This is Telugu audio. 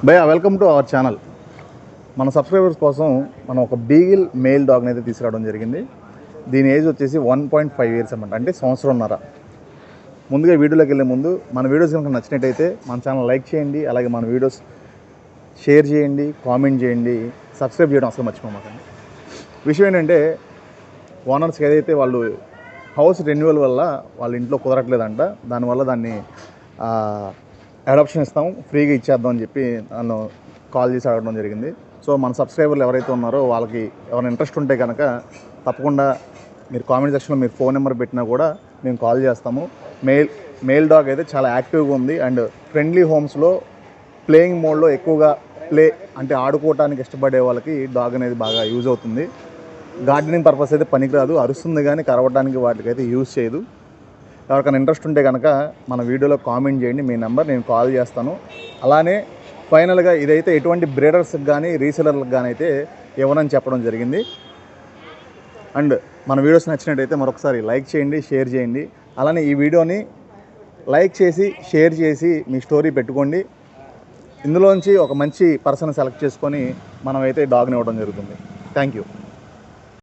భయ్యా వెల్కమ్ టు అవర్ ఛానల్. మన సబ్స్క్రైబర్స్ కోసం మనం ఒక బీగిల్ మేల్ డాగ్ని అయితే తీసుకురావడం జరిగింది. దీని ఏజ్ వచ్చేసి 1.5 ఇయర్స్ అన్నమాట, అంటే సంవత్సరంన్నర. ముందుగా వీడియోలోకి వెళ్ళే ముందు మన వీడియోస్ కనుక నచ్చినట్టయితే మన ఛానల్ లైక్ చేయండి, అలాగే మన వీడియోస్ షేర్ చేయండి, కామెంట్ చేయండి, సబ్స్క్రైబ్ చేయడం అసలు మర్చిపోమాకండి. విషయం ఏంటంటే, ఓనర్స్కి ఏదైతే వాళ్ళు హౌస్ రెన్యువల్ వల్ల వాళ్ళ ఇంట్లో కుదరట్లేదంట, దానివల్ల దాన్ని అడాప్షన్ ఇస్తాం, ఫ్రీగా ఇచ్చేద్దాం అని చెప్పి నన్ను కాల్ చేసి అడగడం జరిగింది. సో మన సబ్స్క్రైబర్లు ఎవరైతే ఉన్నారో వాళ్ళకి ఎవరైనా ఇంట్రెస్ట్ ఉంటే కనుక తప్పకుండా మీరు కామెంట్ సెక్షన్లో మీరు ఫోన్ నెంబర్ పెట్టినా కూడా మేము కాల్ చేస్తాము. మేల్ డాగ్ అయితే చాలా యాక్టివ్గా ఉంది అండ్ ఫ్రెండ్లీ హోమ్స్లో ప్లేయింగ్ మోడ్లో ఎక్కువగా అంటే ఆడుకోవడానికి ఇష్టపడే వాళ్ళకి డాగ్ అనేది బాగా యూజ్ అవుతుంది. గార్డెనింగ్ పర్పస్ అయితే పనికిరాదు, అరుస్తుంది కానీ కరవడానికి వాటికైతే యూజ్ చేయదు. ఎవరికైనా ఇంట్రెస్ట్ ఉంటే కనుక మన వీడియోలో కామెంట్ చేయండి, మీ నెంబర్ నేను కాల్ చేస్తాను. అలానే ఫైనల్గా ఇదైతే ఎటువంటి బ్రీడర్స్కి కానీ రీసెలర్లకు కానీ అయితే ఇవ్వనని చెప్పడం జరిగింది. అండ్ మన వీడియోస్ నచ్చినట్టయితే మరొకసారి లైక్ చేయండి, షేర్ చేయండి. అలానే ఈ వీడియోని లైక్ చేసి షేర్ చేసి మీ స్టోరీ పెట్టుకోండి. ఇందులోంచి ఒక మంచి పర్సన్ సెలెక్ట్ చేసుకొని మనమైతే డాగ్ని ఇవ్వడం జరుగుతుంది. Thank you.